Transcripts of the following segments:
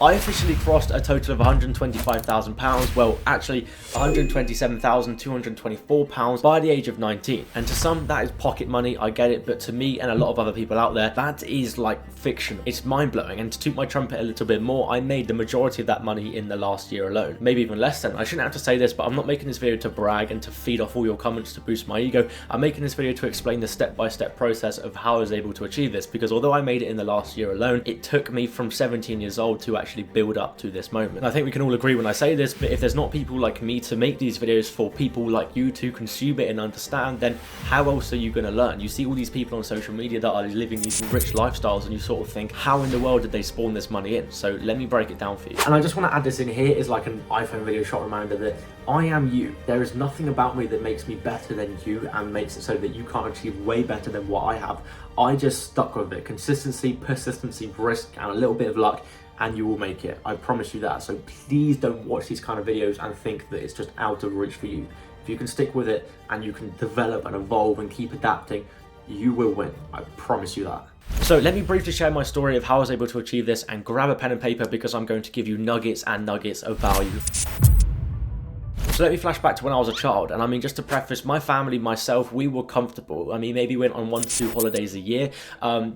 I officially crossed a total of £125,000, well actually £127,224 by the age of 19. And to some that is pocket money, I get it, but to me and a lot of other people out there, that is like fiction. It's mind-blowing, and to toot my trumpet a little bit more, I made the majority of that money in the last year alone. Maybe even less than. I shouldn't have to say this, but I'm not making this video to brag and to feed off all your comments to boost my ego. I'm making this video to explain the step-by-step process of how I was able to achieve this, because although I made it in the last year alone, it took me from 17 years old to actually build up to this moment. And I think we can all agree when I say this, but if there's not people like me to make these videos for people like you to consume it and understand, then how else are you going to learn? You see all these people on social media that are living these rich lifestyles, and you sort of think, how in the world did they spawn this money in? So let me break it down for you. And I just want to add this in here as like an iPhone video shot reminder that I am you. There is nothing about me that makes me better than you and makes it so that you can't achieve way better than what I have. I just stuck with it. Consistency, persistency, risk, and a little bit of luck, and you will make it. I promise you that. So please don't watch these kind of videos and think that it's just out of reach for you. If you can stick with it and you can develop and evolve and keep adapting, you will win. I promise you that. So let me briefly share my story of how I was able to achieve this, and grab a pen and paper because I'm going to give you nuggets and nuggets of value. So let me flash back to when I was a child, and I mean, just to preface, my family, myself, we were comfortable. I mean, maybe we went on 1 to 2 holidays a year.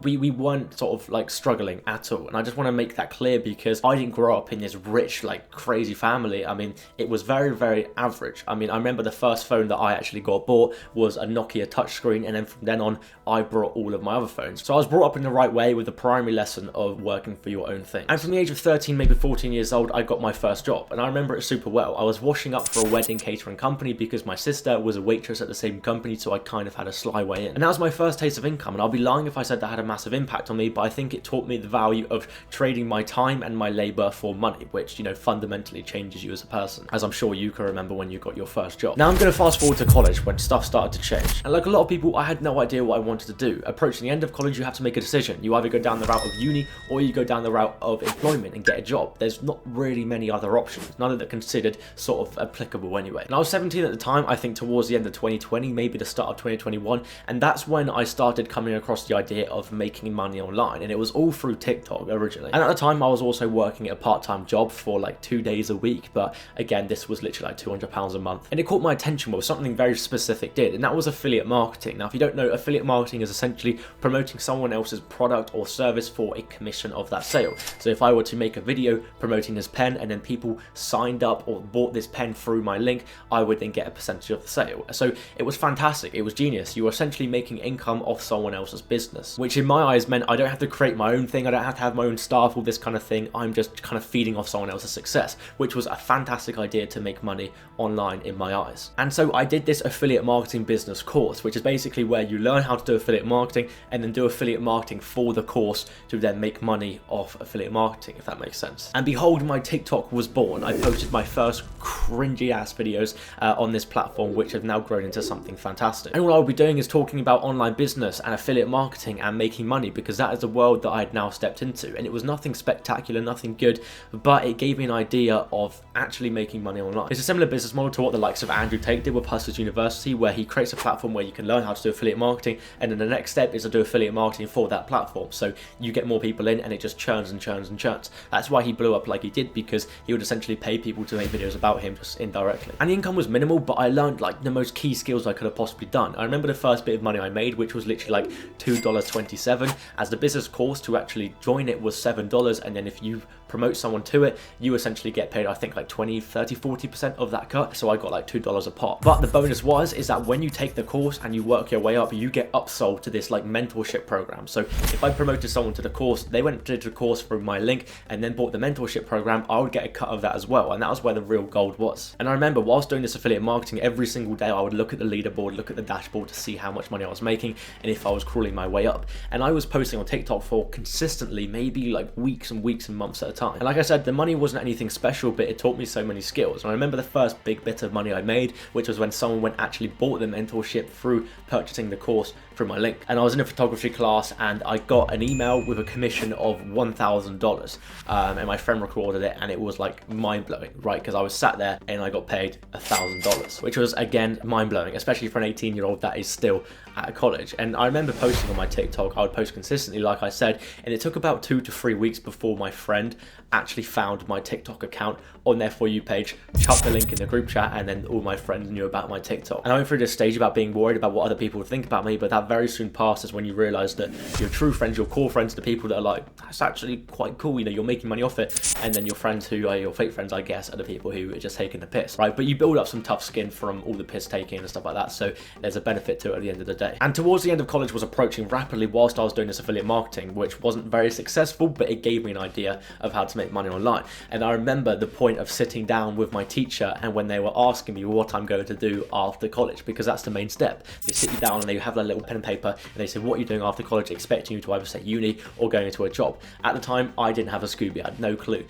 We weren't sort of like struggling at all, and I just want to make that clear because I didn't grow up in this rich, like crazy family. I mean, it was very, very average. I mean, I remember the first phone that I actually got bought was a Nokia touchscreen, and then from then on, I brought all of my other phones. So I was brought up in the right way with the primary lesson of working for your own thing. And from the age of 13, maybe 14 years old, I got my first job, and I remember it super well. I was washing up for a wedding catering company because my sister was a waitress at the same company, so I kind of had a sly way in. And that was my first taste of income, and I'll be lying if I said that had a massive impact on me, but I think it taught me the value of trading my time and my labor for money, which, you know, fundamentally changes you as a person, as I'm sure you can remember when you got your first job. Now I'm going to fast forward to college when stuff started to change. And like a lot of people, I had no idea what I wanted to do. Approaching the end of college, you have to make a decision. You either go down the route of uni or you go down the route of employment and get a job. There's not really many other options, none of that considered sort of applicable anyway. And I was 17 at the time, I think towards the end of 2020, maybe the start of 2021, and that's when I started coming across the idea of making money online, and it was all through TikTok originally. And at the time, I was also working at a part-time job for like 2 days a week, but again, this was literally like £200 a month. And it caught my attention with something very specific did, and that was affiliate marketing. Now, if you don't know, affiliate marketing is essentially promoting someone else's product or service for a commission of that sale. So if I were to make a video promoting this pen, and then people signed up or bought this pen through my link, I would then get a percentage of the sale. So it was fantastic. It was genius. You were essentially making income off someone else's business, which in my eyes meant I don't have to create my own thing. I don't have to have my own staff, all this kind of thing. I'm just kind of feeding off someone else's success, which was a fantastic idea to make money online in my eyes. And so I did this affiliate marketing business course, which is basically where you learn how to do affiliate marketing and then do affiliate marketing for the course to then make money off affiliate marketing, if that makes sense. And behold, my TikTok was born. I posted my first cringy ass videos on this platform, which have now grown into something fantastic. And all I'll be doing is talking about online business and affiliate marketing and making money, because that is the world that I had now stepped into. And it was nothing spectacular, nothing good, but it gave me an idea of actually making money online. It's a similar business model to what the likes of Andrew Tate did with Hustlers University, where he creates a platform where you can learn how to do affiliate marketing, and then the next step is to do affiliate marketing for that platform. So you get more people in, and it just churns and churns and churns. That's why he blew up like he did, because he would essentially pay people to make videos about him just indirectly. And the income was minimal, but I learned like the most key skills I could have possibly done. I remember the first bit of money I made, which was literally like $2.27, as the business course to actually join it was $7, and then if you promote someone to it, you essentially get paid, I think like 20, 30, 40% of that cut. So I got like $2 a pop. But the bonus is that when you take the course and you work your way up, you get upsold to this like mentorship program. So if I promoted someone to the course, they went to the course through my link and then bought the mentorship program, I would get a cut of that as well. And that was where the real gold was. And I remember whilst doing this affiliate marketing, every single day I would look at the leaderboard, look at the dashboard to see how much money I was making and if I was crawling my way up. And I was posting on TikTok for consistently maybe like weeks and weeks and months at a time. And like I said, the money wasn't anything special, but it taught me so many skills. And I remember the first big bit of money I made, which was when someone went actually bought the mentorship through purchasing the course through my link. And I was in a photography class and I got an email with a commission of $1,000, and my friend recorded it, and it was like mind-blowing, right? Because I was sat there and I got paid $1,000, which was again mind-blowing, especially for an 18-year-old that is still at college. And I remember posting on my TikTok, I would post consistently like I said, and it took about 2 to 3 weeks before my friend actually found my TikTok account on their For You page, chucked the link in the group chat, and then all my friends knew about my TikTok. And I went through this stage about being worried about what other people would think about me, but that very soon passes when you realize that your true friends, your core friends, the people that are like, that's actually quite cool, you know, you're making money off it. And then your friends who are your fake friends, I guess, are the people who are just taking the piss, right? But you build up some tough skin from all the piss taking and stuff like that. So there's a benefit to it at the end of the day. And towards the end of college was approaching rapidly whilst I was doing this affiliate marketing, which wasn't very successful, but it gave me an idea of how to make money online. And I remember the point of sitting down with my teacher and when they were asking me what I'm going to do after college, because that's the main step. They sit you down and they have that little pen and paper and they say, what are you doing after college, expecting you to either say uni or going into a job. At the time, I didn't have a Scooby, I had no clue.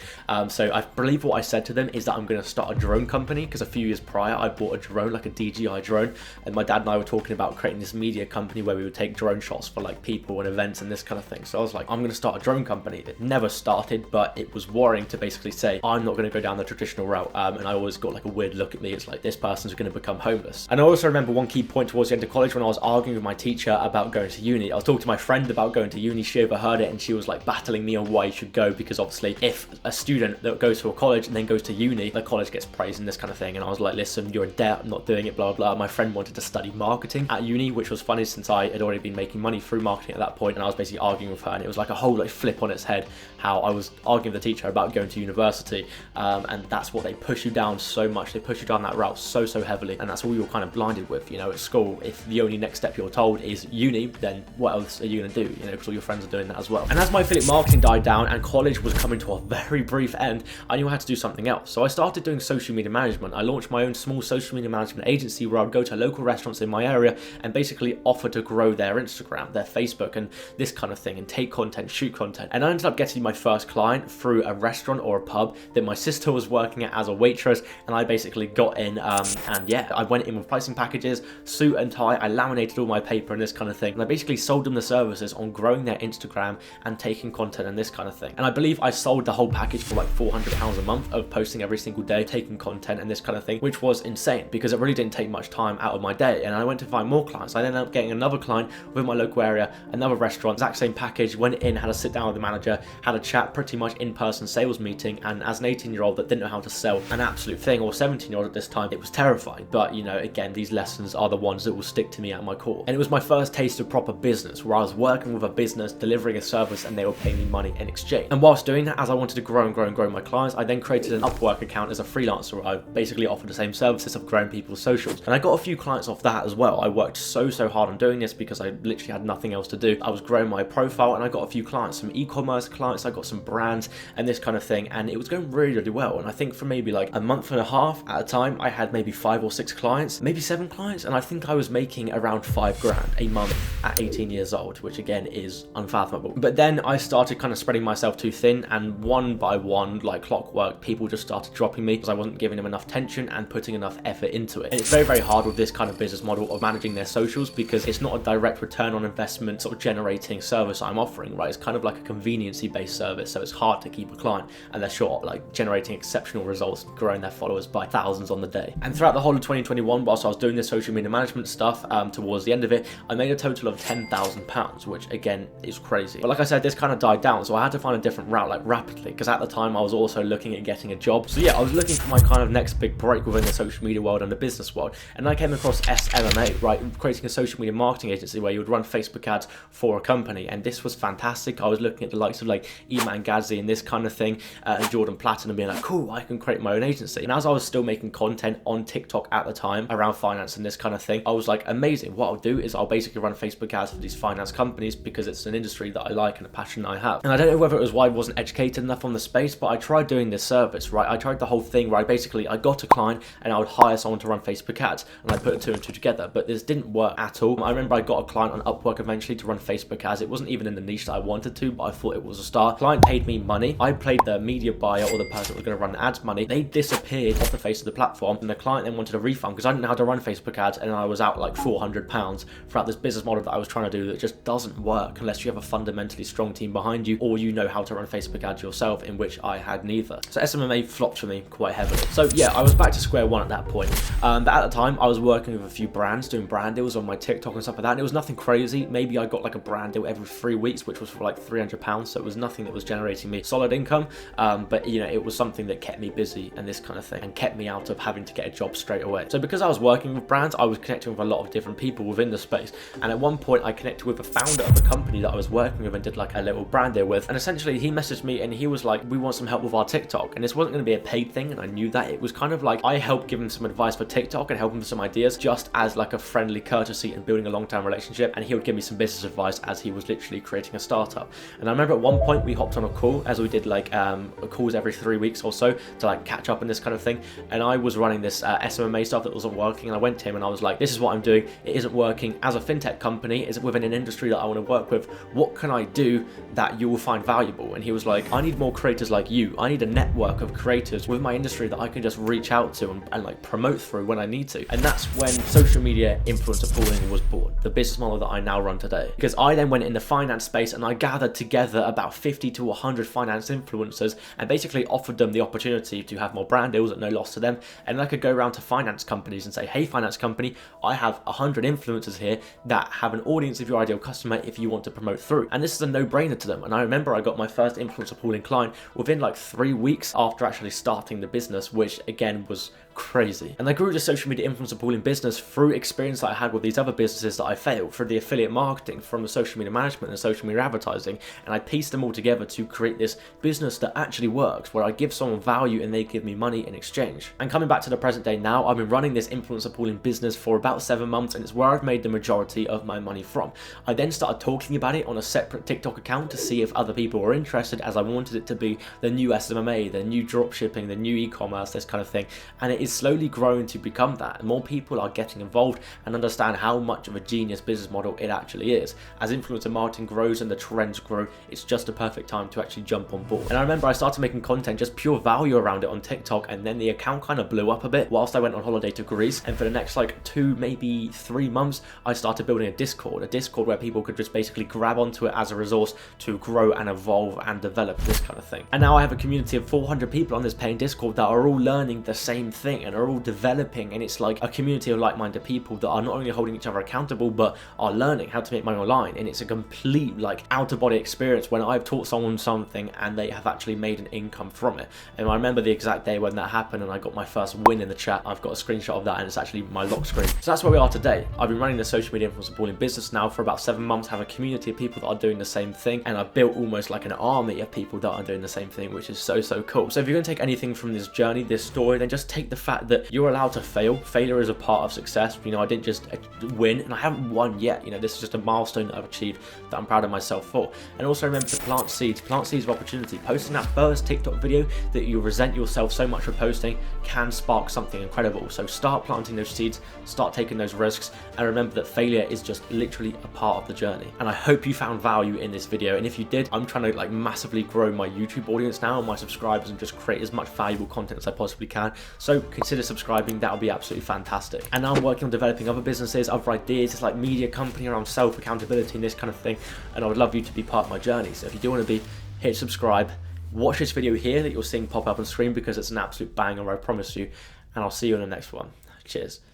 So I believe what I said to them is that I'm going to start a drone company, because a few years prior I bought a drone, like a DJI drone, and my dad and I were talking about creating this media company where we would take drone shots for like people and events and this kind of thing. So I was like, I'm going to start a drone company. It never started, but it was worrying to basically say, I'm not going to go down the traditional route. And I always got like a weird look at me. It's like, this person's going to become homeless. And I also remember one key point towards the end of college when I was arguing with my teacher about going to uni. I was talking to my friend about going to uni. She overheard it and she was like battling me on why you should go, because obviously if a student that goes to a college and then goes to uni, the college gets praised and this kind of thing. And I was like, listen, you're in debt, I'm not doing it, blah, blah. My friend wanted to study marketing at uni, which was funny since I had already been making money through marketing at that point, and I was basically arguing with her, and it was like a whole like flip on its head how I was arguing with the teacher about going to university, and that's what they push you down so much. They push you down that route so heavily, and that's all you're kind of blinded with, you know, at school. If the only next step you're told is uni, then what else are you going to do, you know, because all your friends are doing that as well. And as my affiliate marketing died down and college was coming to a very brief end, I knew I had to do something else. So I started doing social media management. I launched my own small social media management agency where I'd go to local restaurants in my area and basically offer to grow their Instagram, their Facebook, and this kind of thing, and take content, shoot content. And I ended up getting my first client through a restaurant or a pub that my sister was working at as a waitress, and I basically got in, and yeah, I went in with pricing packages, suit and tie, I laminated all my paper and this kind of thing, and I basically sold them the services on growing their Instagram and taking content and this kind of thing. And I believe I sold the whole package for like £400 a month of posting every single day, taking content and this kind of thing, which was insane because it really didn't take much time out of my day. And I went to find more clients. I then ended up getting another client within my local area, another restaurant, exact same package, went in, had a sit down with the manager, had a chat, pretty much in-person sales meeting. And as an 18-year-old that didn't know how to sell an absolute thing, or 17-year-old at this time, it was terrifying. But you know, again, these lessons are the ones that will stick to me at my core. And it was my first taste of proper business, where I was working with a business, delivering a service, and they were paying me money in exchange. And whilst doing that, as I wanted to grow and grow and grow my clients, I then created an Upwork account as a freelancer where I basically offered the same services of growing people's socials. And I got a few clients off that as well. I worked so hard on doing this because I literally had nothing else to do. I was growing my profile and I got a few clients, some e-commerce clients, I got some brands and this kind of thing, and it was going really well. And I think for maybe like a month and a half at a time, I had maybe 5 or 6 clients, maybe 7 clients, and I think I was making around £5,000 a month at 18 years old, which again is unfathomable. But then I started kind of spreading myself too thin, and one by one, like clockwork, people just started dropping me because I wasn't giving them enough attention and putting enough effort into it. And it's very hard with this kind of business model of managing their socials because it's not a direct return on investment sort of generating service I'm offering, right? It's kind of like a conveniency based service, so it's hard to keep a client unless you're like generating exceptional results, growing their followers by thousands on the day. And throughout the whole of 2021, whilst I was doing this social media management stuff, towards the end of it, I made a total of £10,000, which again is crazy. But like I said, this kind of died down, so I had to find a different route, like rapidly, because at the time I was also looking at getting a job. So yeah, I was looking for my kind of next big break within the social media world and the business world, and I came across SMMA, right, creating a social media marketing agency where you would run Facebook ads for a company, and this was fantastic. I was looking at the likes of like Iman Gadzhi and this kind of thing, and Jordan Platten, and being like, cool, I can create my own agency. And as I was still making content on TikTok at the time around finance and this kind of thing, I was like, amazing, what I'll do is I'll basically run Facebook ads for these finance companies because it's an industry that I like and a passion I have. And I don't know whether it was why I wasn't educated enough on the space, but I tried doing this service, right? I tried the whole thing where I got a client and I would hire someone to run Facebook ads, and I put 2 and 2 together, but this didn't work at all. I remember I got a client on Upwork eventually to run Facebook ads. It wasn't even in the niche that I wanted to, but I thought it was a start. Client paid me money. I played the media buyer or the person that was going to run the ads money. They disappeared off the face of the platform, and the client then wanted a refund because I didn't know how to run Facebook ads, and I was out like £400 throughout this business model that I was trying to do that just doesn't work unless you have a fundamentally strong team behind you, or you know how to run Facebook ads yourself, in which I had neither. So SMMA flopped for me quite heavily. So yeah, I was back to square one at that point. But at the time, I was working with a few brands, doing brand deals on my TikTok and stuff like that, and it was nothing crazy. Maybe I got like a brand deal every 3 weeks, which was for like £300, so it was nothing that was generating me solid income, but you know, it was something that kept me busy and this kind of thing, and kept me out of having to get a job straight away. So because I was working with brands, I was connecting with a lot of different people within the space, and at one point I connected with a founder of a company that I was working with and did like a little brand deal with, and essentially he messaged me and he was like, we want some help with our TikTok. And this wasn't going to be a paid thing, and I knew that. It was kind of like I helped give him some advice for TikTok and help him with some ideas, just as like a friendly courtesy and building a long-term relationship, and he would give me some business advice as he was literally creating a startup. And I remember at one point we hopped on a call, as we did like calls every 3 weeks or so to like catch up and this kind of thing, and I was running this SMMA stuff that wasn't working, and I went to him and I was like, this is what I'm doing, it isn't working. As a fintech company, is within an industry that I want to work with, what can I do that you will find valuable? And he was like, I need more creators like you. I need a network of creators with my industry that I can just reach out to and like promote through when I need to. And that's when social media influencer pooling was born, the business model that I now run today. Because I then went in the finance space and I gathered together about 50 to 100 finance influencers and basically offered them the opportunity to have more brand deals at no loss to them. And I could go around to finance companies and say, hey, finance company, I have 100 influencers here that have an audience of your ideal customer if you want to promote through. And this is a no-brainer to them. And I remember I got my first influencer pooling client within like 3 weeks after actually starting the business, which again was crazy. And I grew the social media influencer pooling business through experience that I had with these other businesses that I failed, through the affiliate marketing, from the social media management and social media advertising, and I pieced them all together to create this business that actually works, where I give someone value and they give me money in exchange. And coming back to the present day now, I've been running this influencer pooling business for about 7 months, and it's where I've made the majority of my money from. I then started talking about it on a separate TikTok account to see if other people were interested, as I wanted it to be the new SMMA, the new dropshipping, the new e-commerce, this kind of thing. And it is slowly growing to become that. And more people are getting involved and understand how much of a genius business model it actually is. As influencer marketing grows and the trends grow, it's just a perfect time to actually jump on board. And I remember I started making content, just pure value around it on TikTok, and then the account kind of blew up a bit whilst I went on holiday to Greece. And for the next like 2, maybe 3 months, I started building a Discord where people could just basically grab onto it as a resource to grow and evolve and develop this kind of thing. And now I have a community of 400 people on this paying Discord that are all learning the same thing and are all developing, and it's like a community of like-minded people that are not only holding each other accountable but are learning how to make money online. And it's a complete like out-of-body experience when I've taught someone something and they have actually made an income from it. And I remember the exact day when that happened and I got my first win in the chat. I've got a screenshot of that and it's actually my lock screen. So that's where we are today. I've been running the social media influencer pooling business now for about 7 months, have a community of people that are doing the same thing, and I've built almost like an army of people that are doing the same thing, which is so cool. So if you're going to take anything from this journey, this story, then just take the fact that you're allowed to fail. Failure is a part of success. You know, I didn't just win, and I haven't won yet. You know, this is just a milestone that I've achieved that I'm proud of myself for. And also remember to plant seeds of opportunity. Posting that first TikTok video that you resent yourself so much for posting can spark something incredible. So start planting those seeds, start taking those risks, and remember that failure is just literally a part of the journey. And I hope you found value in this video, and if you did, I'm trying to like massively grow my YouTube audience now and my subscribers and just create as much valuable content as I possibly can. So consider subscribing, that would be absolutely fantastic. And now I'm working on developing other businesses, other ideas. It's like media company around self-accountability and this kind of thing, and I would love you to be part of my journey. So if you do want to be, hit subscribe, watch this video here that you're seeing pop up on screen because it's an absolute banger, I promise you, and I'll see you in the next one. Cheers.